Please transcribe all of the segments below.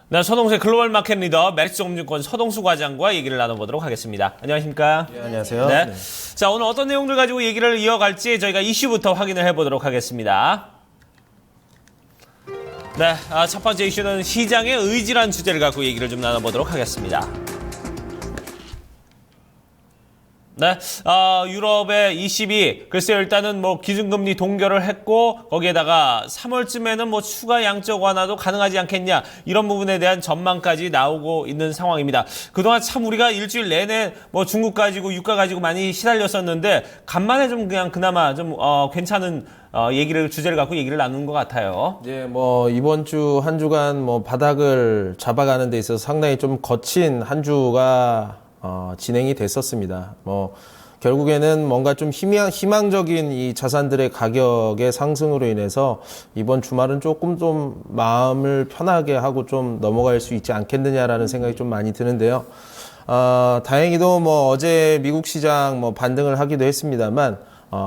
네, 서동수의 글로벌 마켓 리더 메리츠증권 서동수 과장과 얘기를 나눠보도록 하겠습니다. 안녕하십니까? 네, 안녕하세요. 네. 자, 오늘 어떤 내용들 가지고 얘기를 이어갈지 저희가 이슈부터 확인을 해보도록 하겠습니다. 네, 첫 번째 이슈는 시장의 의지란 주제를 갖고 얘기를 좀 나눠보도록 하겠습니다. 네, 유럽의 ECB, 글쎄요, 일단은 뭐 기준금리 동결을 했고, 거기에다가 3월쯤에는 뭐 추가 양적 완화도 가능하지 않겠냐, 이런 부분에 대한 전망까지 나오고 있는 상황입니다. 그동안 참 우리가 일주일 내내 뭐 중국 가지고 유가 가지고 많이 시달렸었는데, 간만에 좀 그냥 그나마 좀, 괜찮은, 주제를 갖고 얘기를 나누는 것 같아요. 예, 뭐, 이번 주 한 주간 뭐 바닥을 잡아가는 데 있어서 상당히 좀 거친 한 주가 진행이 됐었습니다. 뭐 결국에는 뭔가 좀 희망적인 이 자산들의 가격의 상승으로 인해서 이번 주말은 조금 좀 마음을 편하게 하고 좀 넘어갈 수 있지 않겠느냐라는 생각이 좀 많이 드는데요. 다행히도 뭐 어제 미국 시장 뭐 반등을 하기도 했습니다만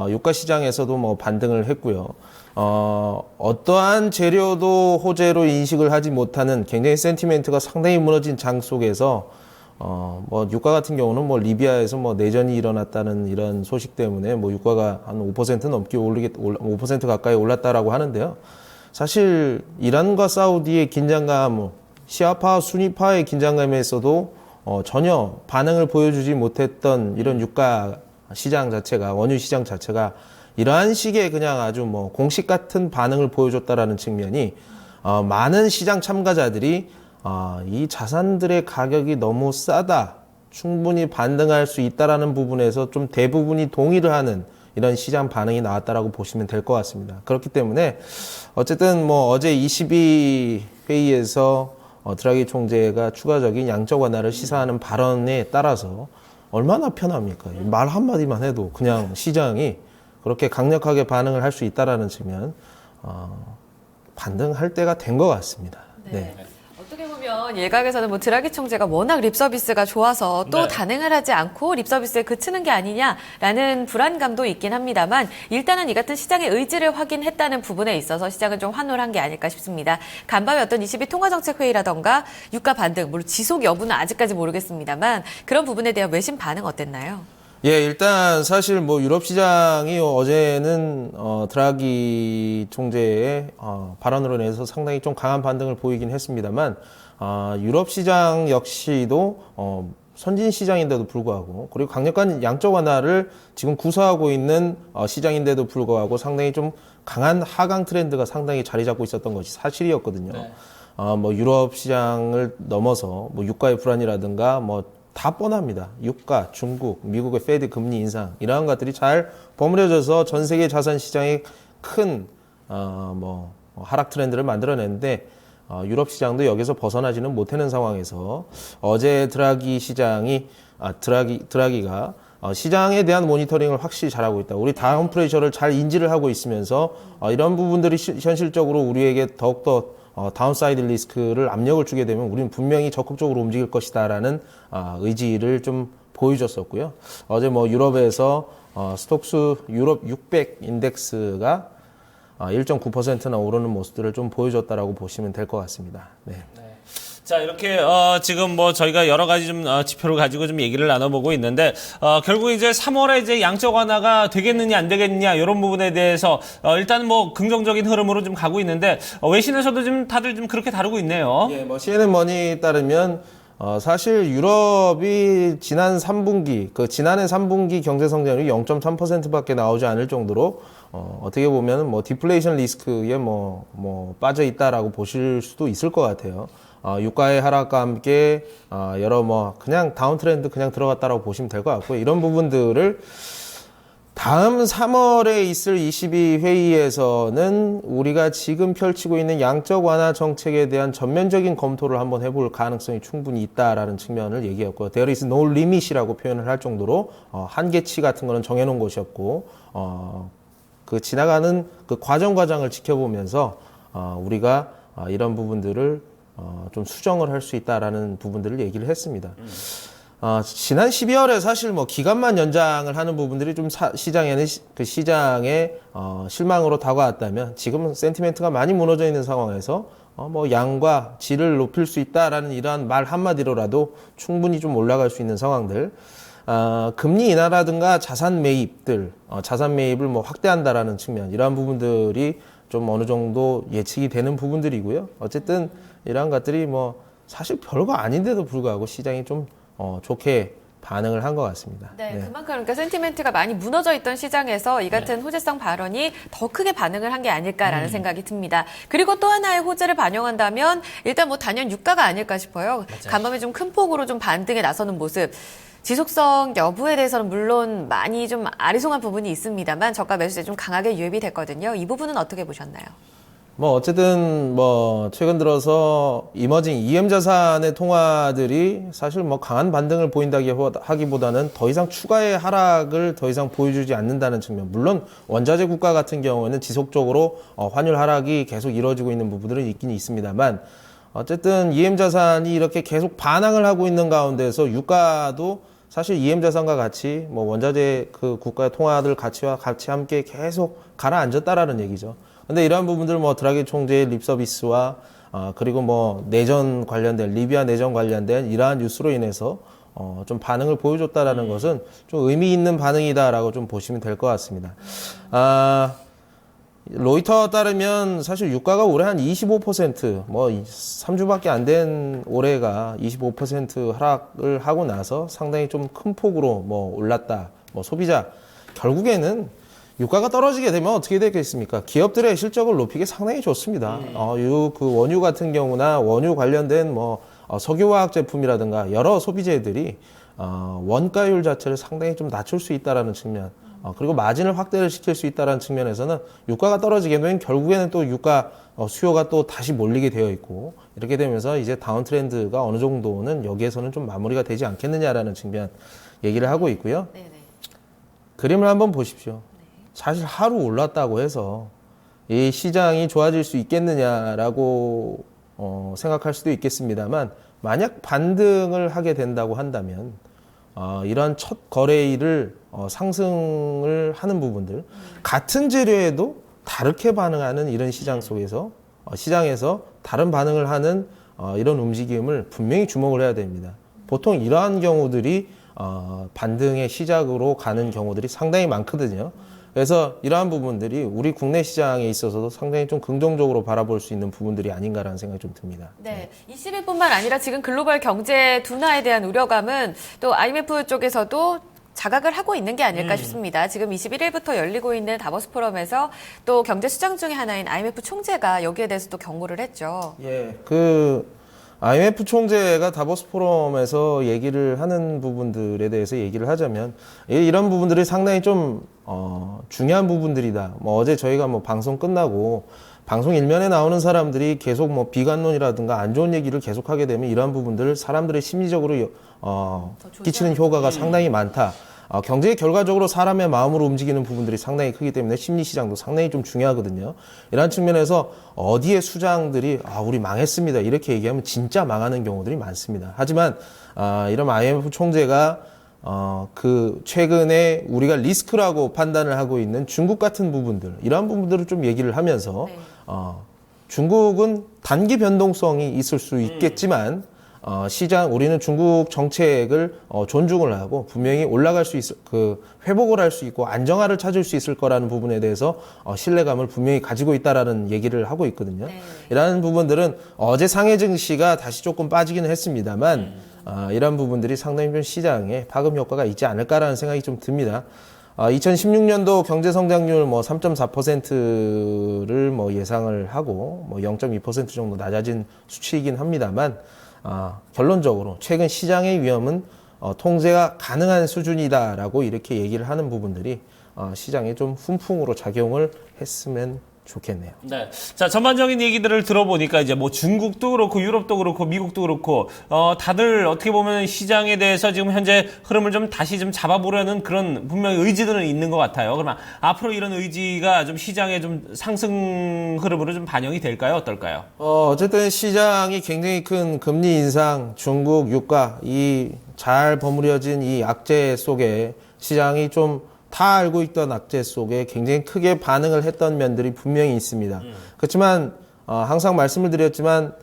유가 시장에서도 뭐 반등을 했고요. 어떠한 재료도 호재로 인식을 하지 못하는 굉장히 센티멘트가 상당히 무너진 장 속에서 뭐 유가 같은 경우는 뭐 리비아에서 뭐 내전이 일어났다는 이런 소식 때문에 뭐 유가가 한 5% 넘게 5% 가까이 올랐다라고 하는데요. 사실 이란과 사우디의 긴장감, 시아파, 순위파의 긴장감에서도 전혀 반응을 보여주지 못했던 이런 유가 시장 자체가, 원유 시장 자체가 이러한 식의 그냥 아주 뭐 공식 같은 반응을 보여줬다라는 측면이 많은 시장 참가자들이 이 자산들의 가격이 너무 싸다, 충분히 반등할 수 있다라는 부분에서 좀 대부분이 동의를 하는 이런 시장 반응이 나왔다라고 보시면 될 것 같습니다. 그렇기 때문에 어쨌든 뭐 어제 22 회의에서 드라기 총재가 추가적인 양적 완화를 시사하는 발언에 따라서 얼마나 편합니까? 말 한마디만 해도 그냥 시장이 그렇게 강력하게 반응을 할 수 있다라는 측면 반등할 때가 된 것 같습니다. 네. 어떻게 보면 일각에서는 뭐 드라기 총재가 워낙 립서비스가 좋아서 또 단행을 하지 않고 립서비스에 그치는 게 아니냐라는 불안감도 있긴 합니다만 일단은 이 같은 시장의 의지를 확인했다는 부분에 있어서 시장은 좀 환호한 게 아닐까 싶습니다. 간밤에 어떤 22 통화정책회의라던가 유가 반등, 물론 지속 여부는 아직까지 모르겠습니다만 그런 부분에 대한 외신 반응 어땠나요? 예, 일단 사실 뭐 유럽 시장이 어제는 드라기 총재의 발언으로 인해서 상당히 좀 강한 반등을 보이긴 했습니다만 유럽 시장 역시도 선진 시장인데도 불구하고 그리고 강력한 양적 완화를 지금 구사하고 있는 시장인데도 불구하고 상당히 좀 강한 하강 트렌드가 상당히 자리 잡고 있었던 것이 사실이었거든요. 네. 뭐 유럽 시장을 넘어서 뭐 유가의 불안이라든가 뭐 다 뻔합니다. 유가, 중국, 미국의 페드 금리 인상 이러한 것들이 잘 버무려져서 전 세계 자산 시장에 큰 하락 트렌드를 만들어냈는데 유럽 시장도 여기서 벗어나지는 못하는 상황에서 어제 드라기가 시장에 대한 모니터링을 확실히 잘하고 있다. 우리 다운 프레셔를 잘 인지를 하고 있으면서 이런 부분들이 현실적으로 우리에게 더욱더 다운사이드 리스크를 압력을 주게 되면 우리는 분명히 적극적으로 움직일 것이다라는 의지를 좀 보여줬었고요. 어제 뭐 유럽에서 스톡스 유럽 600 인덱스가 1.9%나 오르는 모습들을 좀 보여줬다라고 보시면 될 것 같습니다. 네. 자, 이렇게, 지금 뭐 저희가 여러 가지 좀, 지표를 가지고 좀 얘기를 나눠보고 있는데, 결국 이제 3월에 이제 양적 완화가 되겠느냐, 안 되겠느냐, 이런 부분에 대해서, 일단 뭐 긍정적인 흐름으로 좀 가고 있는데, 외신에서도 좀 다들 좀 그렇게 다루고 있네요. 예, 뭐 CNN 머니에 따르면, 사실 유럽이 지난해 3분기 경제 성장률이 0.3%밖에 나오지 않을 정도로, 어떻게 보면 뭐 디플레이션 리스크에 빠져 있다라고 보실 수도 있을 것 같아요. 유가의 하락과 함께 여러 그냥 다운 트렌드 그냥 들어갔다라고 보시면 될 것 같고요. 이런 부분들을 다음 3월에 있을 22회의에서는 우리가 지금 펼치고 있는 양적 완화 정책에 대한 전면적인 검토를 한번 해볼 가능성이 충분히 있다라는 측면을 얘기했고요. There is no limit이라고 표현을 할 정도로 한계치 같은 거는 정해놓은 것이 없고 그 지나가는 그 과정을 지켜보면서 우리가 이런 부분들을 좀 수정을 할 수 있다라는 부분들을 얘기를 했습니다. 지난 12월에 사실 뭐 기간만 연장을 하는 부분들이 좀 시장에는 그 시장의 실망으로 다가왔다면 지금은 센티멘트가 많이 무너져 있는 상황에서 뭐 양과 질을 높일 수 있다라는 이러한 말 한마디로라도 충분히 좀 올라갈 수 있는 상황들. 금리 인하라든가 자산 매입들, 자산 매입을 뭐 확대한다라는 측면, 이러한 부분들이 좀 어느 정도 예측이 되는 부분들이고요. 어쨌든 이러한 것들이 뭐 사실 별거 아닌데도 불구하고 시장이 좀 좋게 반응을 한 것 같습니다. 네, 그만큼 그러니까 센티멘트가 많이 무너져 있던 시장에서 이 같은 호재성 발언이 더 크게 반응을 한 게 아닐까라는 생각이 듭니다. 그리고 또 하나의 호재를 반영한다면 일단 뭐 단연 유가가 아닐까 싶어요. 간밤에 좀 큰 폭으로 좀 반등에 나서는 모습. 지속성 여부에 대해서는 물론 많이 좀 아리송한 부분이 있습니다만 저가 매수세 좀 강하게 유입이 됐거든요. 이 부분은 어떻게 보셨나요? 뭐 어쨌든 뭐 최근 들어서 이머징 EM 자산의 통화들이 사실 뭐 강한 반등을 보인다기보다는 더 이상 추가의 하락을 더 이상 보여주지 않는다는 측면. 물론 원자재 국가 같은 경우에는 지속적으로 환율 하락이 계속 이루어지고 있는 부분들은 있긴 있습니다만 어쨌든 EM 자산이 이렇게 계속 반항을 하고 있는 가운데서 유가도 사실 EM 자산과 같이 뭐 원자재 그 국가의 통화들 가치와 같이 함께 계속 가라앉았다라는 얘기죠. 근데 이러한 부분들 뭐 드라기 총재의 립 서비스와 그리고 뭐 내전 관련된 리비아 내전 관련된 이러한 뉴스로 인해서 좀 반응을 보여줬다라는 것은 좀 의미 있는 반응이다라고 좀 보시면 될 것 같습니다. 로이터 따르면 사실 유가가 올해 한 25%, 뭐 3주밖에 안 된 올해가 25% 하락을 하고 나서 상당히 좀 큰 폭으로 뭐 올랐다. 뭐 소비자 결국에는 유가가 떨어지게 되면 어떻게 되겠습니까? 기업들의 실적을 높이기 상당히 좋습니다. 그 원유 같은 경우나 원유 관련된 뭐 석유화학 제품이라든가 여러 소비재들이 원가율 자체를 상당히 좀 낮출 수 있다라는 측면, 그리고 마진을 확대를 시킬 수 있다라는 측면에서는 유가가 떨어지게 되면 결국에는 또 유가 수요가 또 다시 몰리게 되어 있고 이렇게 되면서 이제 다운 트렌드가 어느 정도는 여기에서는 좀 마무리가 되지 않겠느냐라는 측면 얘기를 하고 있고요. 네네. 그림을 한번 보십시오. 사실 하루 올랐다고 해서 이 시장이 좋아질 수 있겠느냐라고 생각할 수도 있겠습니다만 만약 반등을 하게 된다고 한다면 이러한 첫 거래일을 상승을 하는 부분들 같은 재료에도 다르게 반응하는 이런 시장 속에서 시장에서 다른 반응을 하는 이런 움직임을 분명히 주목을 해야 됩니다. 보통 이러한 경우들이 반등의 시작으로 가는 경우들이 상당히 많거든요. 그래서 이러한 부분들이 우리 국내 시장에 있어서도 상당히 좀 긍정적으로 바라볼 수 있는 부분들이 아닌가라는 생각이 좀 듭니다. 네, 20일뿐만 아니라 지금 글로벌 경제 둔화에 대한 우려감은 또 IMF 쪽에서도 자각을 하고 있는 게 아닐까 싶습니다. 지금 21일부터 열리고 있는 다보스 포럼에서 또 경제 수장 중에 하나인 IMF 총재가 여기에 대해서도 경고를 했죠. 예, IMF 총재가 다보스 포럼에서 얘기를 하는 부분들에 대해서 얘기를 하자면 이런 부분들이 상당히 좀 중요한 부분들이다. 뭐 어제 저희가 뭐 방송 끝나고 방송 일면에 나오는 사람들이 계속 뭐 비관론이라든가 안 좋은 얘기를 계속하게 되면 이러한 부분들을 사람들의 심리적으로 끼치는 효과가 상당히 많다. 경제의 결과적으로 사람의 마음으로 움직이는 부분들이 상당히 크기 때문에 심리 시장도 상당히 좀 중요하거든요. 이러한 측면에서 어디에 수장들이 우리 망했습니다 이렇게 얘기하면 진짜 망하는 경우들이 많습니다. 하지만 이런 IMF 총재가 최근에 우리가 리스크라고 판단을 하고 있는 중국 같은 부분들, 이러한 부분들을 좀 얘기를 하면서 중국은 단기 변동성이 있을 수 있겠지만 우리는 중국 정책을 존중을 하고 분명히 올라갈 수 있을, 회복을 할 수 있고 안정화를 찾을 수 있을 거라는 부분에 대해서 신뢰감을 분명히 가지고 있다라는 얘기를 하고 있거든요. 네. 이러한 부분들은 어제 상해 증시가 다시 조금 빠지기는 했습니다만 이러한 부분들이 상당히 좀 시장에 파급 효과가 있지 않을까라는 생각이 좀 듭니다. 2016년도 경제 성장률 3.4%를 예상을 하고 0.2% 정도 낮아진 수치이긴 합니다만 결론적으로 최근 시장의 위험은 통제가 가능한 수준이다라고 이렇게 얘기를 하는 부분들이 시장에 좀 훈풍으로 작용을 했으면 좋겠네요. 네. 자, 전반적인 얘기들을 들어보니까 이제 뭐 중국도 그렇고 유럽도 그렇고 미국도 그렇고 다들 어떻게 보면 시장에 대해서 지금 현재 흐름을 좀 다시 좀 잡아보려는 그런 분명히 의지들은 있는 것 같아요. 그러면 앞으로 이런 의지가 좀 시장의 좀 상승 흐름으로 좀 반영이 될까요? 어떨까요? 어쨌든 시장이 굉장히 큰 금리 인상, 중국 유가 이 잘 버무려진 이 악재 속에 시장이 좀 다 알고 있던 악재 속에 굉장히 크게 반응을 했던 면들이 분명히 있습니다. 그렇지만 항상 말씀을 드렸지만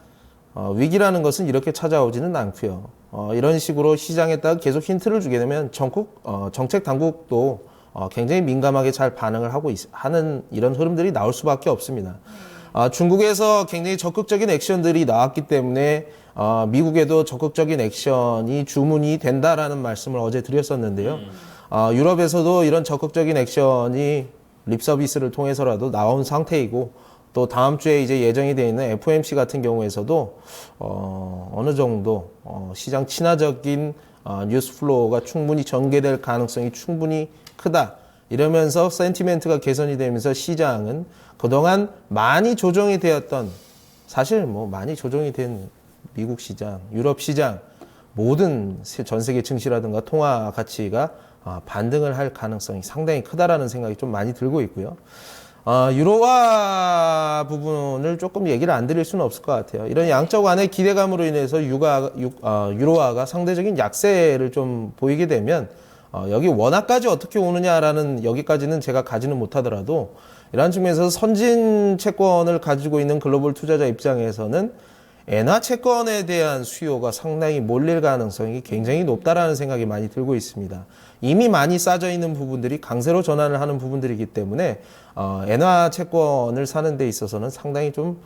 위기라는 것은 이렇게 찾아오지는 않고요. 이런 식으로 시장에 따라 계속 힌트를 주게 되면 정책 당국도 굉장히 민감하게 잘 반응을 하는 이런 흐름들이 나올 수밖에 없습니다. 중국에서 굉장히 적극적인 액션들이 나왔기 때문에 미국에도 적극적인 액션이 주문이 된다라는 말씀을 어제 드렸었는데요. 유럽에서도 이런 적극적인 액션이 립 서비스를 통해서라도 나온 상태이고 또 다음 주에 이제 예정이 되어 있는 FOMC 같은 경우에서도 어느 정도 시장 친화적인 뉴스 플로우가 충분히 전개될 가능성이 충분히 크다. 이러면서 센티멘트가 개선이 되면서 시장은 그동안 많이 조정이 되었던 사실 뭐 많이 조정이 된 미국 시장, 유럽 시장 모든 전 세계 증시라든가 통화 가치가 반등을 할 가능성이 상당히 크다라는 생각이 좀 많이 들고 있고요. 유로화 부분을 조금 얘기를 안 드릴 수는 없을 것 같아요. 이런 양적 완의 기대감으로 인해서 유로화가 상대적인 약세를 좀 보이게 되면 여기 원화까지 어떻게 오느냐라는 여기까지는 제가 가지는 못하더라도 이러한 측면에서 선진 채권을 가지고 있는 글로벌 투자자 입장에서는 엔화 채권에 대한 수요가 상당히 몰릴 가능성이 굉장히 높다라는 생각이 많이 들고 있습니다. 이미 많이 싸져 있는 부분들이 강세로 전환을 하는 부분들이기 때문에 엔화 채권을 사는 데 있어서는 상당히 좀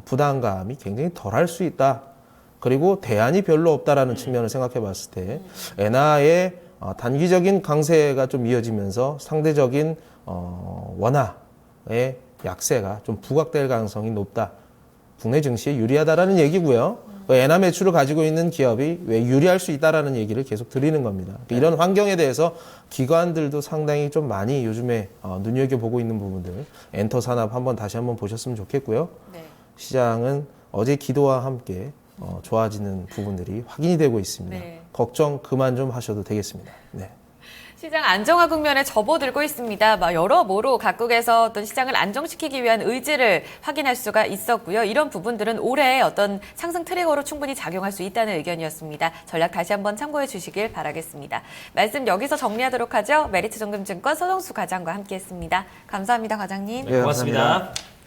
부담감이 굉장히 덜할 수 있다. 그리고 대안이 별로 없다라는 측면을 생각해 봤을 때 엔화의 단기적인 강세가 좀 이어지면서 상대적인 원화의 약세가 좀 부각될 가능성이 높다. 국내 증시에 유리하다라는 얘기고요. 엔화 매출을 가지고 있는 기업이 왜 유리할 수 있다라는 얘기를 계속 드리는 겁니다. 이런 환경에 대해서 기관들도 상당히 좀 많이 요즘에 눈여겨보고 있는 부분들 엔터 산업 다시 한번 보셨으면 좋겠고요. 네. 시장은 어제 기도와 함께 좋아지는 부분들이 확인이 되고 있습니다. 네. 걱정 그만 좀 하셔도 되겠습니다. 네. 시장 안정화 국면에 접어들고 있습니다. 여러모로 각국에서 어떤 시장을 안정시키기 위한 의지를 확인할 수가 있었고요. 이런 부분들은 올해 어떤 상승 트리거로 충분히 작용할 수 있다는 의견이었습니다. 전략 다시 한번 참고해 주시길 바라겠습니다. 말씀 여기서 정리하도록 하죠. 메리츠정금증권 서정수 과장과 함께했습니다. 감사합니다, 과장님. 네, 고맙습니다. 감사합니다.